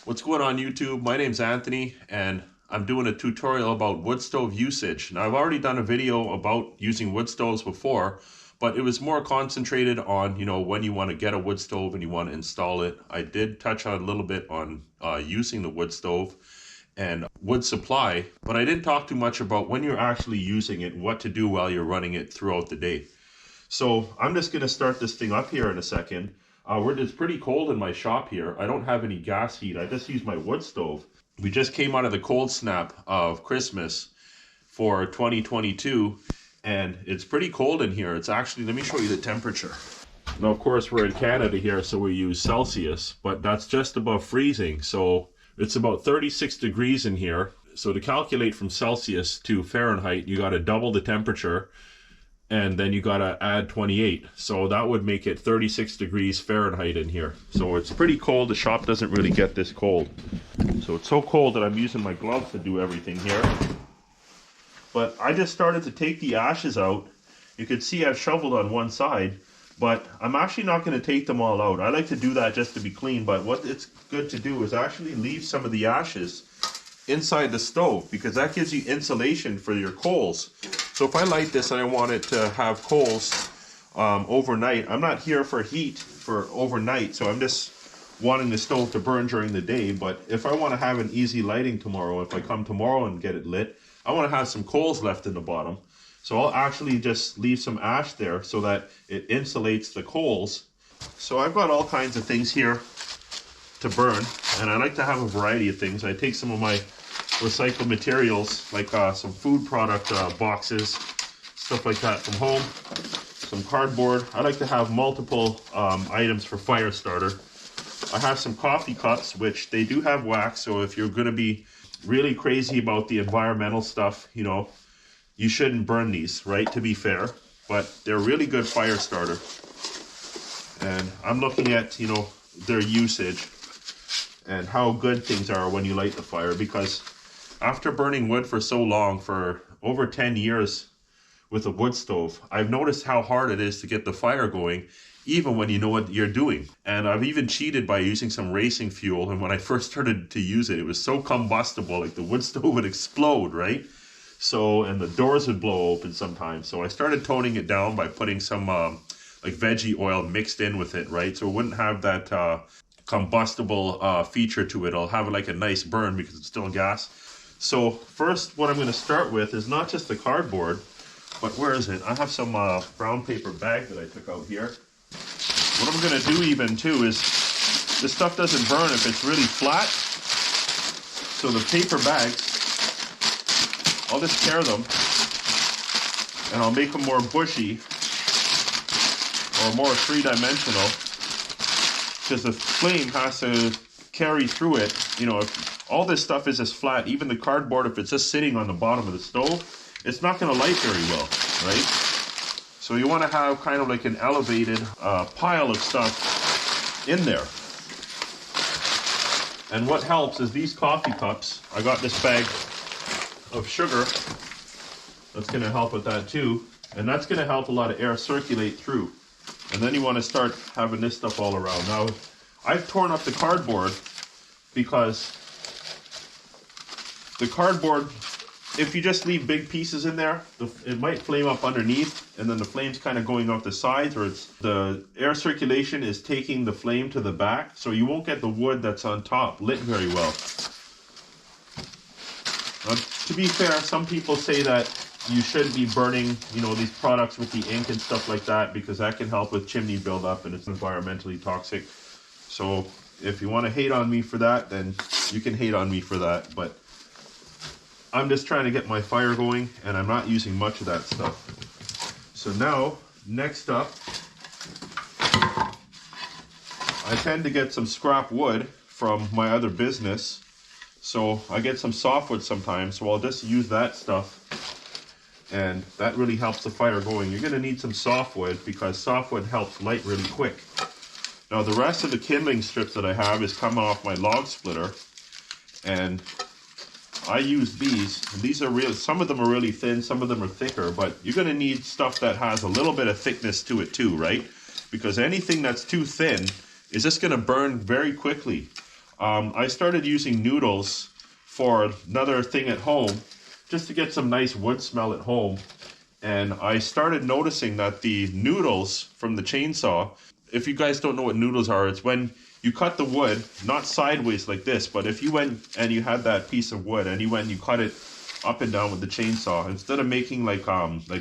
What's going on YouTube? My name's Anthony and I'm doing a tutorial about wood stove usage. Now I've already done a video about using wood stoves before, but it was more concentrated on, when you want to get a wood stove and you want to install it. I did touch on a little bit on using the wood stove and wood supply, but I didn't talk too much about when you're actually using it, what to do while you're running it throughout the day. So I'm just going to start this thing up here in a second. It's pretty cold in my shop here. I don't have any gas heat. I just use my wood stove. We just came out of the cold snap of Christmas for 2022, and it's pretty cold in here. It's actually, let me show you the temperature. Now, of course, we're in Canada here, so we use Celsius, but that's just above freezing. So it's about 36 degrees in here. So to calculate from Celsius to Fahrenheit, you got to double the temperature, and then you gotta add 28. So that would make it 36 degrees Fahrenheit in here. So it's pretty cold. The shop doesn't really get this cold. So it's so cold that I'm using my gloves to do everything here. But I just started to take the ashes out. You can see I've shoveled on one side, but I'm actually not gonna take them all out. I like to do that just to be clean, but what it's good to do is actually leave some of the ashes inside the stove, because that gives you insulation for your coals. So if I light this and I want it to have coals overnight, I'm not here for heat for overnight, so I'm just wanting the stove to burn during the day. But if I want to have an easy lighting tomorrow, if I come tomorrow and get it lit, I want to have some coals left in the bottom. So I'll actually just leave some ash there so that it insulates the coals. So I've got all kinds of things here to burn, and I like to have a variety of things. I take some of my recycled materials, like some food product boxes, stuff like that from home, some cardboard. I like to have multiple items for fire starter. I have some coffee cups, which they do have wax, so if you're going to be really crazy about the environmental stuff, you shouldn't burn these, right, to be fair, but they're really good fire starter. And I'm looking at, their usage and how good things are when you light the fire, because after burning wood for so long, for over 10 years with a wood stove, I've noticed how hard it is to get the fire going, even when you know what you're doing. And I've even cheated by using some racing fuel, and when I first started to use it, it was so combustible, like the wood stove would explode, right? So, and the doors would blow open sometimes. So I started toning it down by putting some like veggie oil mixed in with it, right? So it wouldn't have that combustible feature to it. I'll have it like a nice burn because it's still gas. So first, what I'm going to start with is not just the cardboard, but where is it? I have some brown paper bag that I took out here. What I'm going to do even too is, this stuff doesn't burn if it's really flat. So the paper bags, I'll just tear them and I'll make them more bushy or more three-dimensional, because the flame has to carry through it. If all this stuff is just flat, even the cardboard, if it's just sitting on the bottom of the stove, it's not going to light very well, right? So you want to have kind of like an elevated pile of stuff in there. And what helps is these coffee cups. I got this bag of sugar. That's going to help with that too. And that's going to help a lot of air circulate through. And then you want to start having this stuff all around. Now, I've torn up the cardboard because the cardboard, if you just leave big pieces in there, it might flame up underneath, and then the flame's kind of going off the sides, or the air circulation is taking the flame to the back, so you won't get the wood that's on top lit very well. To be fair, some people say that you shouldn't be burning, these products with the ink and stuff like that, because that can help with chimney buildup and it's environmentally toxic. So if you want to hate on me for that, then you can hate on me for that. But I'm just trying to get my fire going, and I'm not using much of that stuff. So now, next up, I tend to get some scrap wood from my other business. So I get some softwood sometimes, so I'll just use that stuff. And that really helps the fire going. You're going to need some softwood because softwood helps light really quick. Now the rest of the kindling strips that I have is coming off my log splitter, and I use these. And these are real. Some of them are really thin, some of them are thicker, but you're going to need stuff that has a little bit of thickness to it too, right? Because anything that's too thin is just going to burn very quickly. I started using noodles for another thing at home, just to get some nice wood smell at home. And I started noticing that the noodles from the chainsaw, if you guys don't know what noodles are, it's when you cut the wood, not sideways like this, but if you went and you had that piece of wood and you went and you cut it up and down with the chainsaw, instead of making like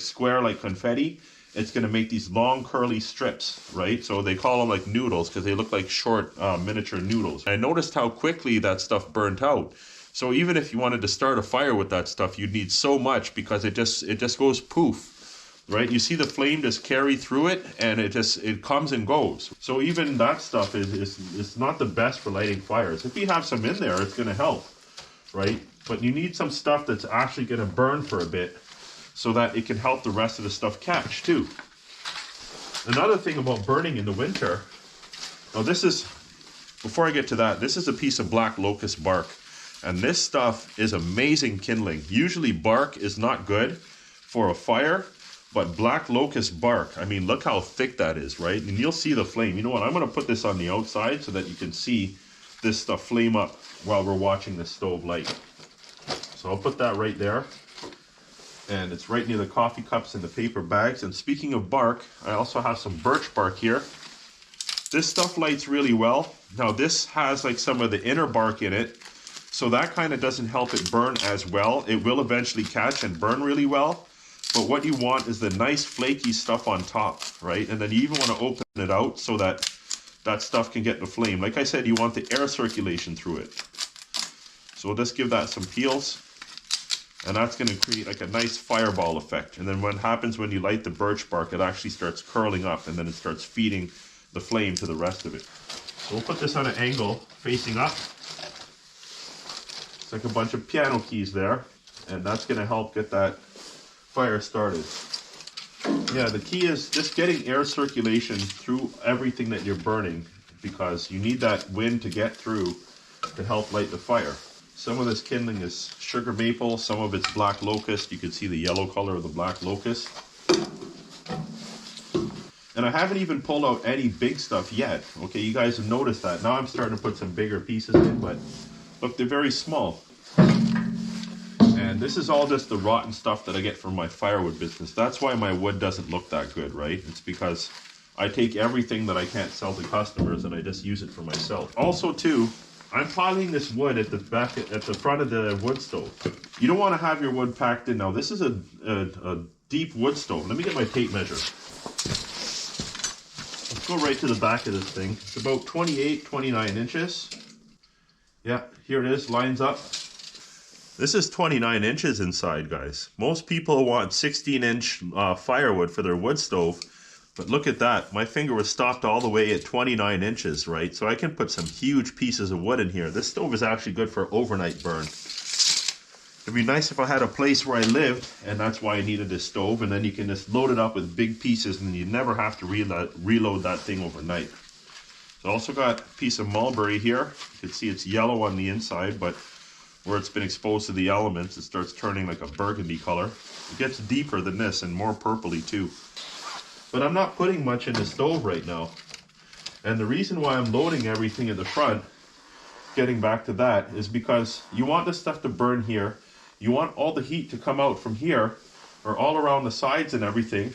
square like confetti, it's going to make these long curly strips, right? So they call them like noodles because they look like short miniature noodles. I noticed how quickly that stuff burnt out. So even if you wanted to start a fire with that stuff, you'd need so much because it just goes poof, right? You see the flame just carry through it, and it comes and goes. So even that stuff is not the best for lighting fires. If you have some in there, it's going to help, right? But you need some stuff that's actually going to burn for a bit so that it can help the rest of the stuff catch too. Another thing about burning in the winter, now before I get to that, this is a piece of black locust bark. And this stuff is amazing kindling. Usually bark is not good for a fire, but black locust bark, I mean, look how thick that is, right? And you'll see the flame. You know what, I'm gonna put this on the outside so that you can see this stuff flame up while we're watching the stove light. So I'll put that right there. And it's right near the coffee cups and the paper bags. And speaking of bark, I also have some birch bark here. This stuff lights really well. Now this has like some of the inner bark in it, so that kind of doesn't help it burn as well. It will eventually catch and burn really well. But what you want is the nice flaky stuff on top, right? And then you even want to open it out so that that stuff can get the flame. Like I said, you want the air circulation through it. So we'll just give that some peels. And that's going to create like a nice fireball effect. And then what happens when you light the birch bark, it actually starts curling up and then it starts feeding the flame to the rest of it. So we'll put this on an angle facing up. It's like a bunch of piano keys there. And that's going to help get that fire started. Yeah, the key is just getting air circulation through everything that you're burning, because you need that wind to get through to help light the fire. Some of this kindling is sugar maple, some of it's black locust. You can see the yellow color of the black locust. And I haven't even pulled out any big stuff yet. Okay, you guys have noticed that. Now I'm starting to put some bigger pieces in, but look, they're very small. And this is all just the rotten stuff that I get from my firewood business. That's why my wood doesn't look that good, right? It's because I take everything that I can't sell to customers and I just use it for myself. Also too, I'm piling this wood at the back, at the front of the wood stove. You don't want to have your wood packed in. Now this is a deep wood stove. Let me get my tape measure. Let's go right to the back of this thing. It's about 28, 29 inches. Yeah, here it is, lines up. This is 29 inches inside, guys. Most people want 16-inch firewood for their wood stove. But look at that. My finger was stopped all the way at 29 inches, right? So I can put some huge pieces of wood in here. This stove is actually good for overnight burn. It'd be nice if I had a place where I lived, and that's why I needed this stove. And then you can just load it up with big pieces, and you never have to reload that thing overnight. So I also got a piece of mulberry here. You can see it's yellow on the inside, but where it's been exposed to the elements, it starts turning like a burgundy color. It gets deeper than this and more purpley too. But I'm not putting much in the stove right now. And the reason why I'm loading everything in the front, getting back to that, is because you want this stuff to burn here. You want all the heat to come out from here, or all around the sides and everything,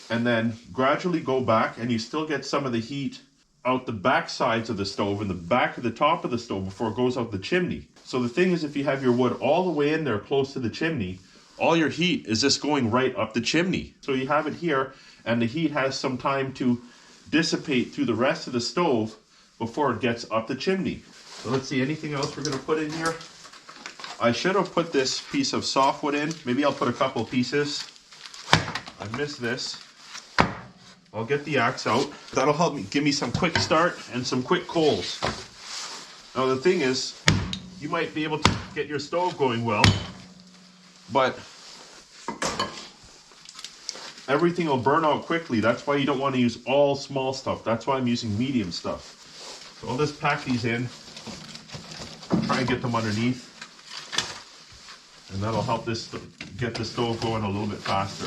and then gradually go back, and you still get some of the heat out the back sides of the stove and the back of the top of the stove before it goes out the chimney. So the thing is, if you have your wood all the way in there close to the chimney, all your heat is just going right up the chimney. So you have it here, and the heat has some time to dissipate through the rest of the stove before it gets up the chimney. So let's see, anything else we're gonna put in here? I should have put this piece of softwood in. Maybe I'll put a couple pieces. I missed this. I'll get the axe out. That'll help me, give me some quick start and some quick coals. Now the thing is, you might be able to get your stove going well, but everything will burn out quickly. That's why you don't want to use all small stuff. That's why I'm using medium stuff. So I'll just pack these in, try and get them underneath, and that'll help this get the stove going a little bit faster.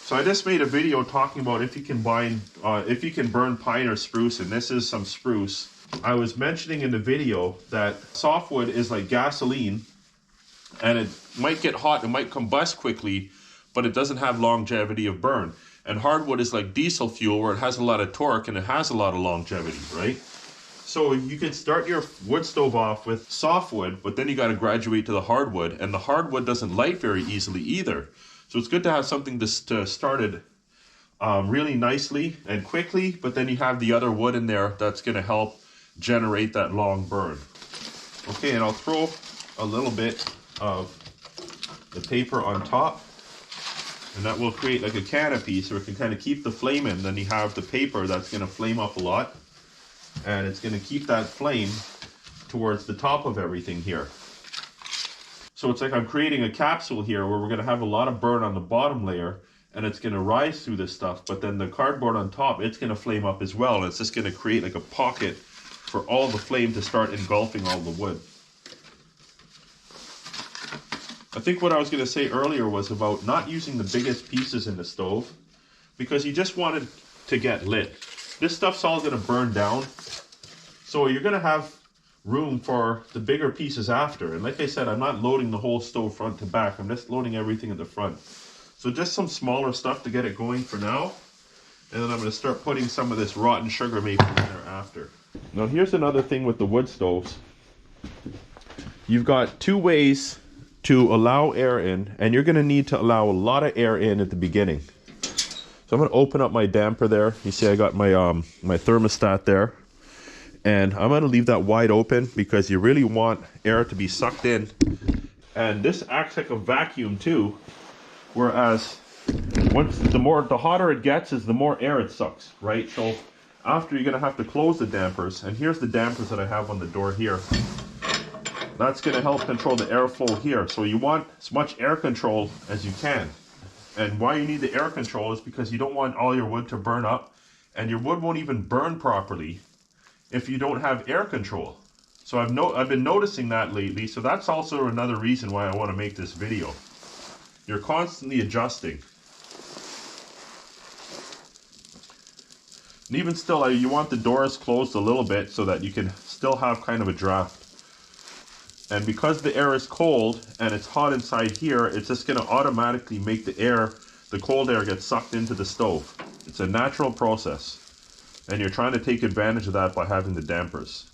So I just made a video talking about if you can burn pine or spruce, and this is some spruce. I was mentioning in the video that softwood is like gasoline, and it might get hot, it might combust quickly, but it doesn't have longevity of burn. And hardwood is like diesel fuel, where it has a lot of torque and it has a lot of longevity, right? So you can start your wood stove off with softwood, but then you got to graduate to the hardwood, and the hardwood doesn't light very easily either. So it's good to have something to start it really nicely and quickly, but then you have the other wood in there that's going to help generate that long burn. Okay, and I'll throw a little bit of the paper on top, and that will create like a canopy so it can kind of keep the flame in. Then you have the paper that's going to flame up a lot, and it's going to keep that flame towards the top of everything here. So it's like I'm creating a capsule here where we're going to have a lot of burn on the bottom layer, and it's going to rise through this stuff, but then the cardboard on top, it's going to flame up as well, and it's just going to create like a pocket for all the flame to start engulfing all the wood. I think what I was going to say earlier was about not using the biggest pieces in the stove, because you just want it to get lit. This stuff's all going to burn down, so you're going to have room for the bigger pieces after. And like I said, I'm not loading the whole stove front to back, I'm just loading everything at the front. So just some smaller stuff to get it going for now, and then I'm going to start putting some of this rotten sugar maple in there after. Now here's another thing with the wood stoves. You've got two ways to allow air in, and you're going to need to allow a lot of air in at the beginning. So I'm going to open up my damper there. You see I got my my thermostat there, and I'm going to leave that wide open because you really want air to be sucked in, and this acts like a vacuum too. Whereas the hotter it gets is the more air it sucks, right? So after, you're going to have to close the dampers, and here's the dampers that I have on the door here. That's going to help control the airflow here. So you want as much air control as you can. And why you need the air control is because you don't want all your wood to burn up, and your wood won't even burn properly if you don't have air control. So I've been noticing that lately, so that's also another reason why I want to make this video. You're constantly adjusting. And even still, you want the doors closed a little bit so that you can still have kind of a draft. And because the air is cold and it's hot inside here, it's just going to automatically make the cold air get sucked into the stove. It's a natural process. And you're trying to take advantage of that by having the dampers.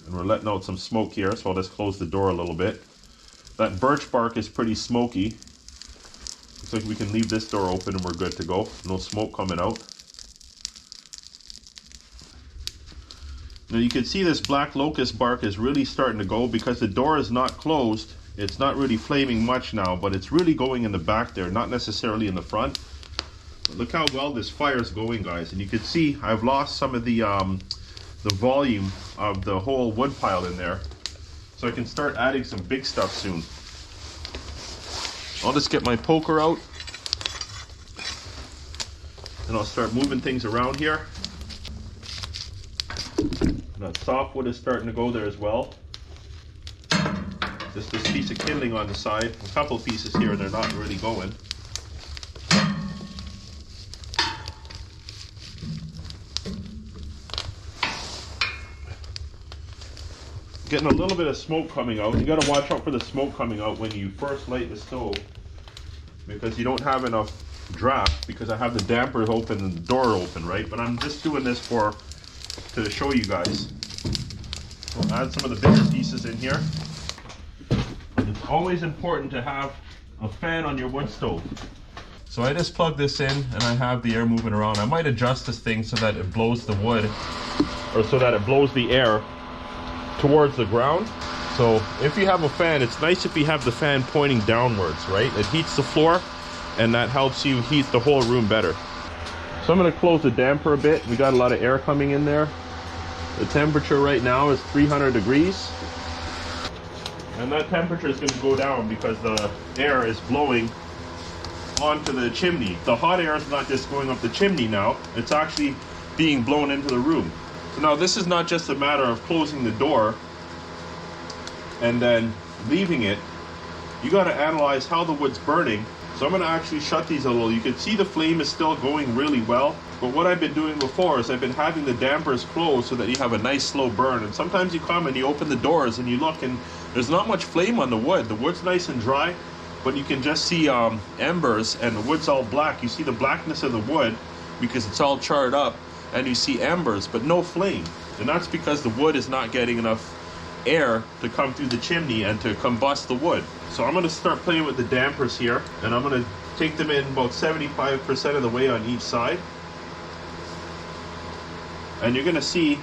And we're letting out some smoke here, so I'll just close the door a little bit. That birch bark is pretty smoky. Looks like we can leave this door open and we're good to go. No smoke coming out. Now you can see this black locust bark is really starting to go because the door is not closed. It's not really flaming much now, but it's really going in the back there, not necessarily in the front. But look how well this fire is going, guys. And you can see I've lost some of the volume of the whole wood pile in there. So I can start adding some big stuff soon. I'll just get my poker out, and I'll start moving things around here. That softwood is starting to go there as well. Just this piece of kindling on the side. A couple pieces here, they're not really going. Getting a little bit of smoke coming out. You got to watch out for the smoke coming out when you first light the stove, because you don't have enough draft, because I have the damper open and the door open, right? But I'm just doing this to show you guys. We'll add some of the bigger pieces in here. It's always important to have a fan on your wood stove. So I just plug this in and I have the air moving around. I might adjust this thing so that it blows the wood, or so that it blows the air towards the ground. So if you have a fan, it's nice if you have the fan pointing downwards, right? It heats the floor, and that helps you heat the whole room better. So I'm going to close the damper a bit. We got a lot of air coming in there. The temperature right now is 300 degrees. And that temperature is going to go down because the air is blowing onto the chimney. The hot air is not just going up the chimney now, it's actually being blown into the room. So now this is not just a matter of closing the door and then leaving it. You got to analyze how the wood's burning. So I'm going to actually shut these a little. You can see the flame is still going really well. But what I've been doing before is I've been having the dampers closed so that you have a nice slow burn. And sometimes you come and you open the doors and you look and there's not much flame on the wood. The wood's nice and dry, but you can just see embers, and the wood's all black. You see the blackness of the wood because it's all charred up, and you see embers, but no flame. And that's because the wood is not getting enough air to come through the chimney and to combust the wood. So I'm going to start playing with the dampers here, and I'm going to take them in about 75% of the way on each side. And you're going to see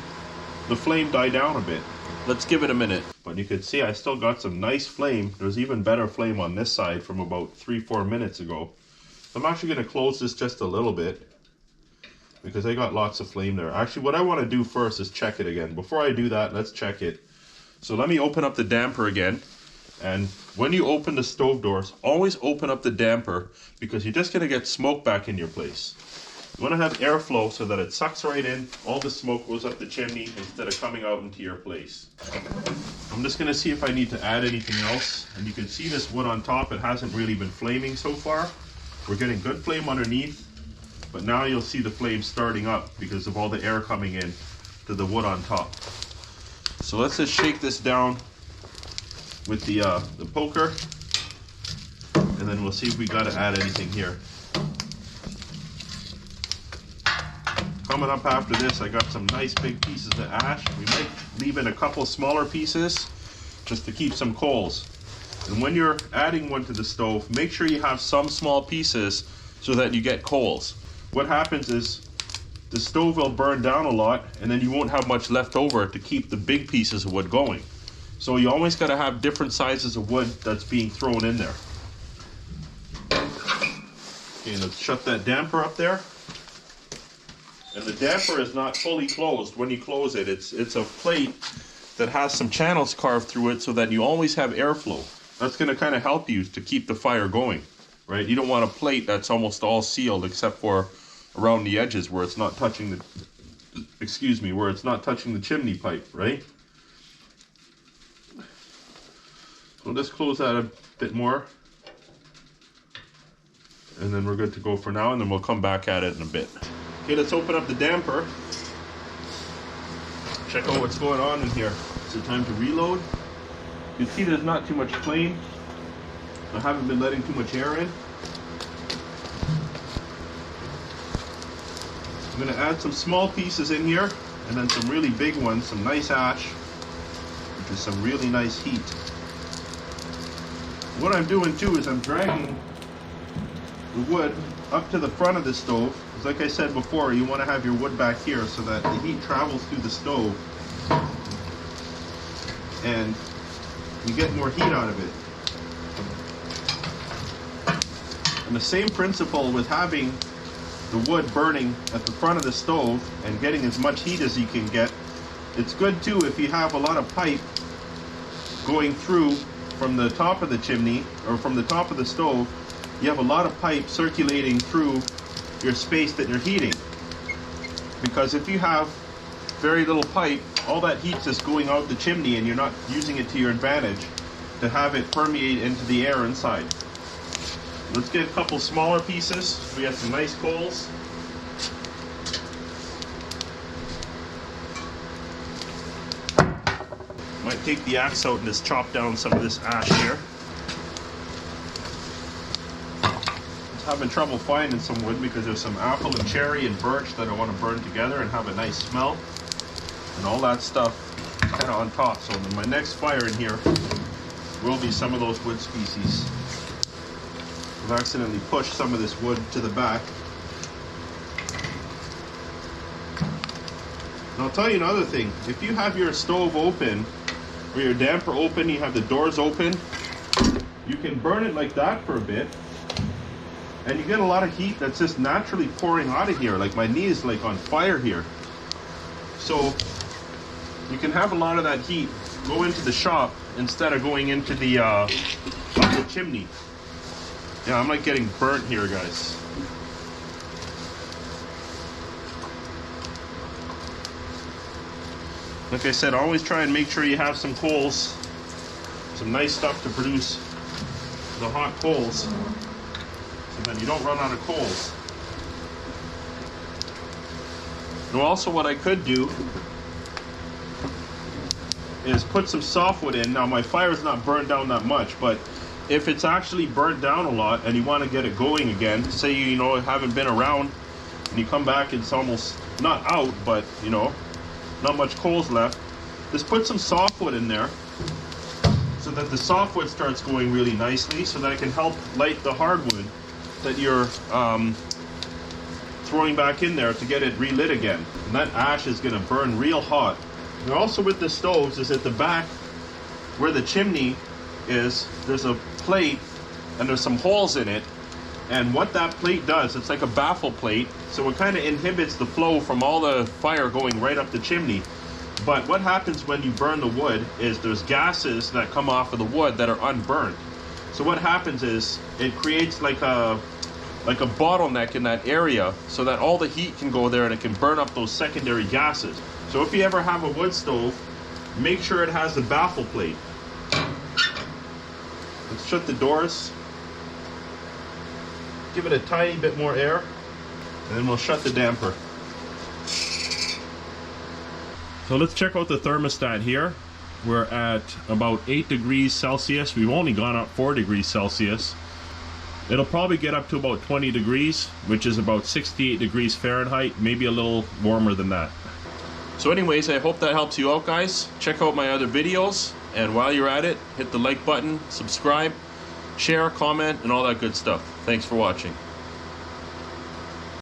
the flame die down a bit. Let's give it a minute. But you can see I still got some nice flame. There's even better flame on this side from about 3-4 minutes ago. So I'm actually going to close this just a little bit because I got lots of flame there. Actually, what I want to do first is check it again. Before I do that, let's check it. So let me open up the damper again. And when you open the stove doors, always open up the damper because you're just going to get smoke back in your place. You want to have airflow so that it sucks right in, all the smoke goes up the chimney instead of coming out into your place. I'm just going to see if I need to add anything else. And you can see this wood on top, it hasn't really been flaming so far. We're getting good flame underneath, but now you'll see the flame starting up because of all the air coming in to the wood on top. So let's just shake this down with the poker, and then we'll see if we got to add anything here. Coming up after this, I got some nice big pieces of ash. We might leave in a couple smaller pieces just to keep some coals. And when you're adding one to the stove, make sure you have some small pieces so that you get coals. What happens is the stove will burn down a lot, and then you won't have much left over to keep the big pieces of wood going. So you always got to have different sizes of wood that's being thrown in there. Okay, let's shut that damper up there. And the damper is not fully closed. When you close it, it's a plate that has some channels carved through it so that you always have airflow. That's going to kind of help you to keep the fire going, right? You don't want a plate that's almost all sealed except for around the edges where it's not touching the, where it's not touching the chimney pipe, right? So just close that a bit more. And then we're good to go for now, and then we'll come back at it in a bit. Okay, let's open up the damper. Check out what's going on in here. Is it time to reload? You can see there's not too much flame. I haven't been letting too much air in. I'm going to add some small pieces in here, and then some really big ones, some nice ash, which is some really nice heat. What I'm doing too is I'm dragging the wood up to the front of the stove. Because like I said before, you want to have your wood back here so that the heat travels through the stove and you get more heat out of it. And the same principle with having the wood burning at the front of the stove and getting as much heat as you can get. It's good too if you have a lot of pipe going through from the top of the chimney or from the top of the stove. You have a lot of pipe circulating through your space that you're heating. Because if you have very little pipe, all that heat's just going out the chimney and you're not using it to your advantage to have it permeate into the air inside. Let's get a couple smaller pieces. We have some nice coals. Might take the axe out and just chop down some of this ash here. Having trouble finding some wood because there's some apple and cherry and birch that I want to burn together and have a nice smell, and all that stuff kind of on top. So my next fire in here will be some of those wood species. I've accidentally pushed some of this wood to the back. And I'll tell you another thing, if you have your stove open or your damper open, you have the doors open, you can burn it like that for a bit. And you get a lot of heat that's just naturally pouring out of here. Like my knee is like on fire here. So you can have a lot of that heat go into the shop instead of going into the up the chimney. Yeah, I'm like getting burnt here, guys. Like I said, always try and make sure you have some coals, some nice stuff to produce the hot coals. So then you don't run out of coals. And also what I could do is put some softwood in. Now my fire is not burned down that much, but if it's actually burnt down a lot and you want to get it going again, say you know haven't been around and you come back, it's almost not out, but you know, not much coals left, just put some softwood in there so that the softwood starts going really nicely, so that it can help light the hardwood that you're throwing back in there to get it relit again. And that ash is going to burn real hot. And also with the stoves is at the back where the chimney is, there's a plate and there's some holes in it. And what that plate does, it's like a baffle plate, so it kind of inhibits the flow from all the fire going right up the chimney. But what happens when you burn the wood is there's gases that come off of the wood that are unburned. So what happens is it creates like a bottleneck in that area, so that all the heat can go there and it can burn up those secondary gases. So if you ever have a wood stove, make sure it has the baffle plate. Let's shut the doors. Give it a tiny bit more air, and then we'll shut the damper. So let's check out the thermostat here. We're at about 8 degrees Celsius. We've only gone up 4 degrees Celsius. It'll probably get up to about 20 degrees, which is about 68 degrees Fahrenheit, maybe a little warmer than that. So anyways, I hope that helps you out, guys. Check out my other videos, and while you're at it, hit the like button, subscribe, share, comment, and all that good stuff. Thanks for watching.